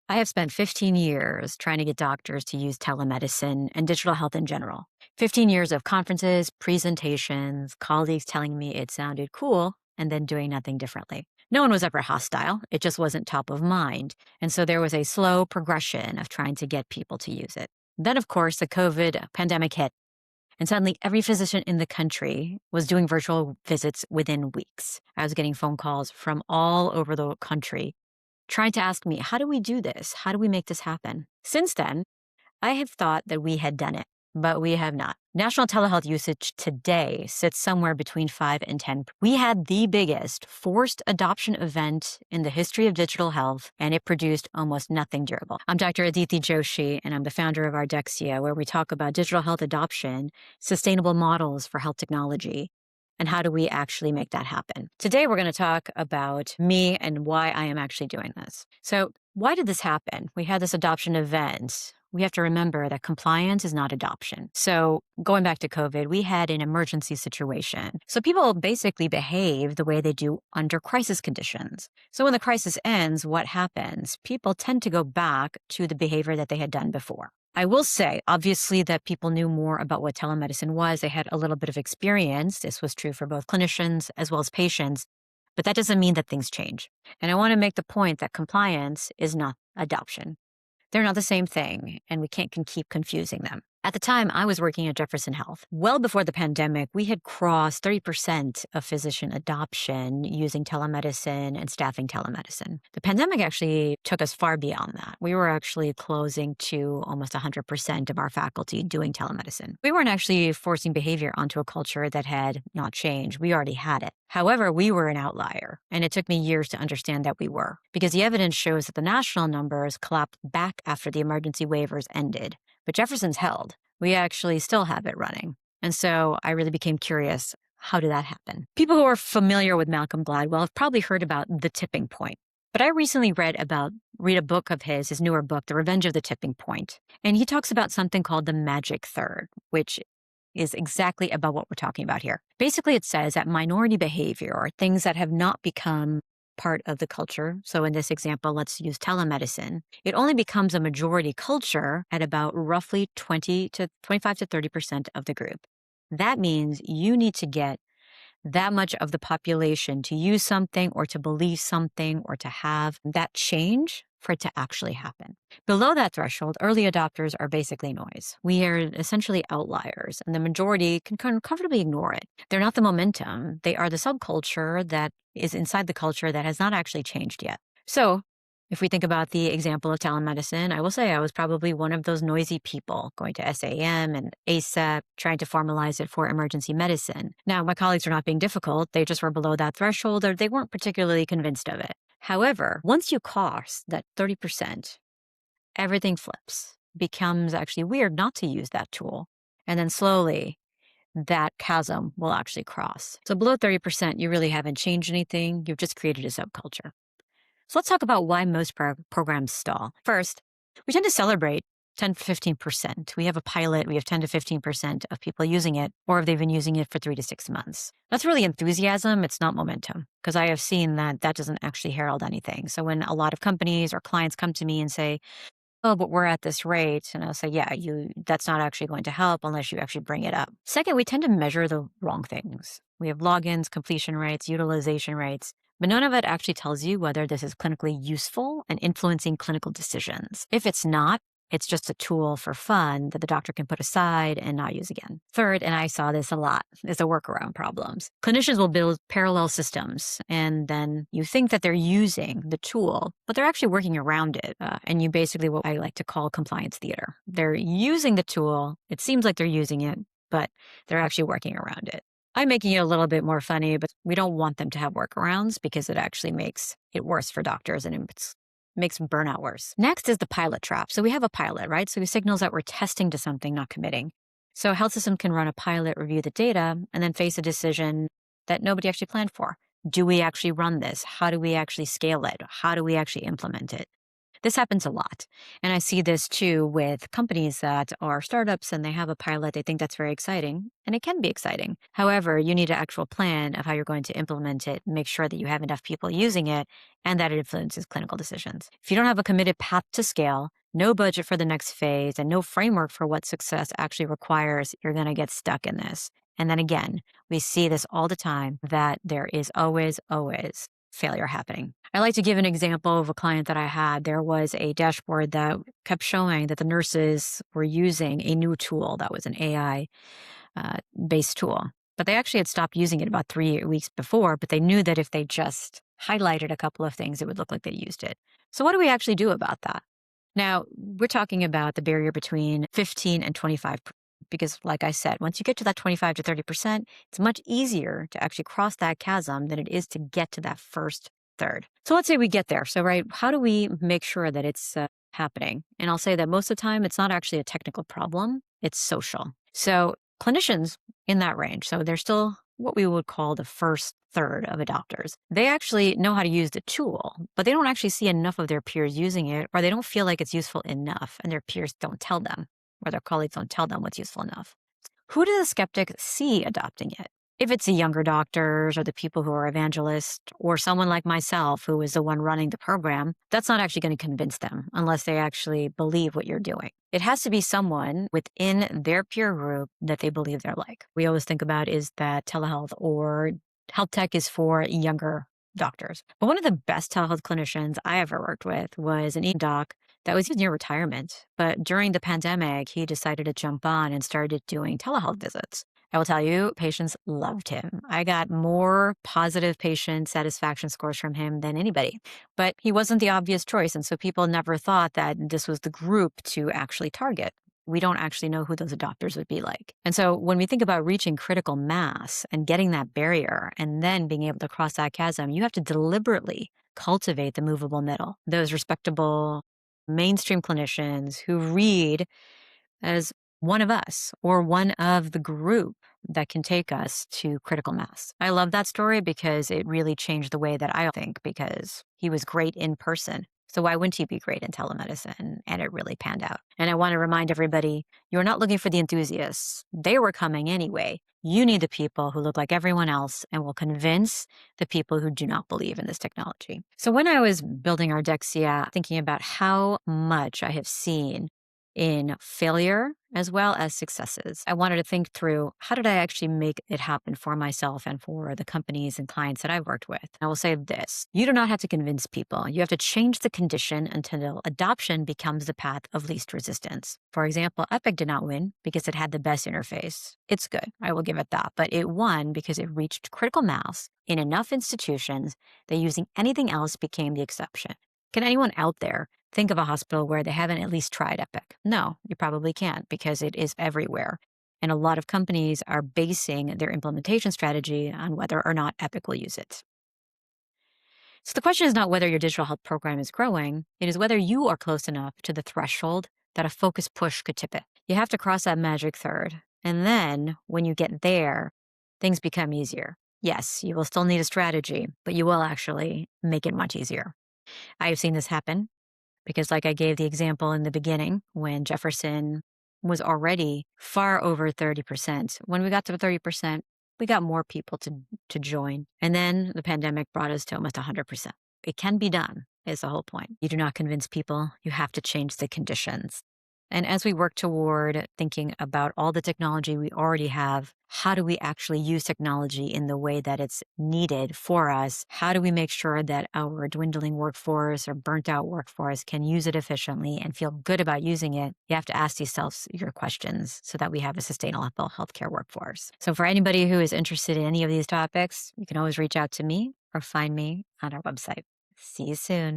I have spent 15 years trying to get doctors to use telemedicine and digital health in general. 15 years of conferences, presentations, colleagues telling me it sounded cool, and then doing nothing differently. No one was ever hostile. It just wasn't top of mind. And so there was a slow progression of trying to get people to use it. Then, of course, the COVID pandemic hit, and suddenly every physician in the country was doing virtual visits within weeks. I was getting phone calls from all over the country trying to ask me, how do we do this? How do we make this happen? Since then, I have thought that we had done it, but we have not. National telehealth usage today sits somewhere between 5 and 10. We had the biggest forced adoption event in the history of digital health, and it produced almost nothing durable. I'm Dr. Aditi Joshi, and I'm the founder of Ardexia, where we talk about digital health adoption, sustainable models for health technology, and how do we actually make that happen? Today, we're going to talk about me and why I am actually doing this. So, why did this happen? We had this adoption event. We have to remember that compliance is not adoption. So, going back to COVID, we had an emergency situation. So, people basically behave the way they do under crisis conditions. So, when the crisis ends, what happens? People tend to go back to the behavior that they had done before. I will say, obviously, that people knew more about what telemedicine was. They had a little bit of experience. This was true for both clinicians as well as patients, but that doesn't mean that things change. And I want to make the point that compliance is not adoption. They're not the same thing, and we can't can keep confusing them. At the time, I was working at Jefferson Health. Well before the pandemic, we had crossed 30% of physician adoption using telemedicine and staffing telemedicine. The pandemic actually took us far beyond that. We were actually closing to almost 100% of our faculty doing telemedicine. We weren't actually forcing behavior onto a culture that had not changed. We already had it. However, we were an outlier, and it took me years to understand that we were, because the evidence shows that the national numbers collapsed back after the emergency waivers ended. But Jefferson's held. We actually still have it running. And so I really became curious, how did that happen? People who are familiar with Malcolm Gladwell have probably heard about the tipping point. But I recently read a book of his newer book, The Revenge of the Tipping Point. And he talks about something called the magic third, which is exactly about what we're talking about here. Basically, it says that minority behavior, or things that have not become part of the culture. So in this example, let's use telemedicine. It only becomes a majority culture at about roughly 20 to 25 to 30% of the group. That means you need to get that much of the population to use something or to believe something or to have that change for it to actually happen. Below that threshold, early adopters are basically noise. We are essentially outliers, and the majority can comfortably ignore it. They're not the momentum. They are the subculture that is inside the culture that has not actually changed yet. So if we think about the example of telemedicine, I will say I was probably one of those noisy people going to SAM and ASAP, trying to formalize it for emergency medicine. Now, my colleagues are not being difficult. They just were below that threshold, or they weren't particularly convinced of it. However, once you cross that 30%, everything flips. It becomes actually weird not to use that tool. And then slowly, that chasm will actually cross. So below 30%, you really haven't changed anything. You've just created a subculture. So let's talk about why most programs stall. First, we tend to celebrate 10 to 15%. We have a pilot, we have 10 to 15% of people using it, or if they've been using it for 3 to 6 months. That's really enthusiasm, it's not momentum, because I have seen that doesn't actually herald anything. So when a lot of companies or clients come to me and say, oh, but we're at this rate, and I'll say, yeah, that's not actually going to help unless you actually bring it up. Second, we tend to measure the wrong things. We have logins, completion rates, utilization rates, but none of it actually tells you whether this is clinically useful and influencing clinical decisions. If it's not, it's just a tool for fun that the doctor can put aside and not use again. Third, and I saw this a lot, is the workaround problems. Clinicians will build parallel systems, and then you think that they're using the tool, but they're actually working around it. And you basically, what I like to call compliance theater. They're using the tool. It seems like they're using it, but they're actually working around it. I'm making it a little bit more funny, but we don't want them to have workarounds because it actually makes it worse for doctors and it makes burnout worse. Next is the pilot trap. So we have a pilot, right? So it signals that we're testing to something, not committing. So a health system can run a pilot, review the data, and then face a decision that nobody actually planned for. Do we actually run this? How do we actually scale it? How do we actually implement it? This happens a lot. And I see this too with companies that are startups and they have a pilot. They think that's very exciting, and it can be exciting. However, you need an actual plan of how you're going to implement it, make sure that you have enough people using it, and that it influences clinical decisions. If you don't have a committed path to scale, no budget for the next phase, and no framework for what success actually requires, you're going to get stuck in this. And then again, we see this all the time that there is always failure happening. I like to give an example of a client that I had. There was a dashboard that kept showing that the nurses were using a new tool that was an AI based tool. But they actually had stopped using it about 3 weeks before, but they knew that if they just highlighted a couple of things, it would look like they used it. So, what do we actually do about that? Now, we're talking about the barrier between 15 and 25, because like I said, once you get to that 25 to 30%, it's much easier to actually cross that chasm than it is to get to that first third. So let's say we get there. So, right, how do we make sure that it's happening? And I'll say that most of the time, it's not actually a technical problem, it's social. So, clinicians in that range, so they're still what we would call the first third of adopters. They actually know how to use the tool, but they don't actually see enough of their peers using it, or they don't feel like it's useful enough, and their peers don't tell them, or their colleagues don't tell them what's useful enough. Who do the skeptics see adopting it? If it's the younger doctors or the people who are evangelists or someone like myself who is the one running the program, that's not actually going to convince them unless they actually believe what you're doing. It has to be someone within their peer group that they believe they're like. We always think about is that telehealth or health tech is for younger doctors. But one of the best telehealth clinicians I ever worked with was an doc that was near retirement. But during the pandemic, he decided to jump on and started doing telehealth visits. I will tell you, patients loved him. I got more positive patient satisfaction scores from him than anybody. But he wasn't the obvious choice. And so people never thought that this was the group to actually target. We don't actually know who those adopters would be like. And so when we think about reaching critical mass and getting that barrier and then being able to cross that chasm, you have to deliberately cultivate the movable middle, those respectable mainstream clinicians who read as one of us or one of the group that can take us to critical mass. I love that story because it really changed the way that I think because he was great in person. So why wouldn't he be great in telemedicine? And it really panned out. And I want to remind everybody, you're not looking for the enthusiasts. They were coming anyway. You need the people who look like everyone else and will convince the people who do not believe in this technology. So when I was building Ardexia, thinking about how much I have seen in failure as well as successes. I wanted to think through how did I actually make it happen for myself and for the companies and clients that I've worked with. I will say this, you do not have to convince people. You have to change the condition until adoption becomes the path of least resistance. For example, Epic did not win because it had the best interface. It's good, I will give it that, but it won because it reached critical mass in enough institutions that using anything else became the exception. Can anyone out there think of a hospital where they haven't at least tried Epic? No, you probably can't because it is everywhere. And a lot of companies are basing their implementation strategy on whether or not Epic will use it. So the question is not whether your digital health program is growing, it is whether you are close enough to the threshold that a focused push could tip it. You have to cross that magic third. And then when you get there, things become easier. Yes, you will still need a strategy, but you will actually make it much easier. I have seen this happen because, like I gave the example in the beginning, when Jefferson was already far over 30%, when we got to 30%, we got more people to join. And then the pandemic brought us to almost 100%. It can be done, is the whole point. You do not convince people, you have to change the conditions. And as we work toward thinking about all the technology we already have, how do we actually use technology in the way that it's needed for us? How do we make sure that our dwindling workforce or burnt out workforce can use it efficiently and feel good about using it? You have to ask yourselves your questions so that we have a sustainable healthcare workforce. So for anybody who is interested in any of these topics, you can always reach out to me or find me on our website. See you soon.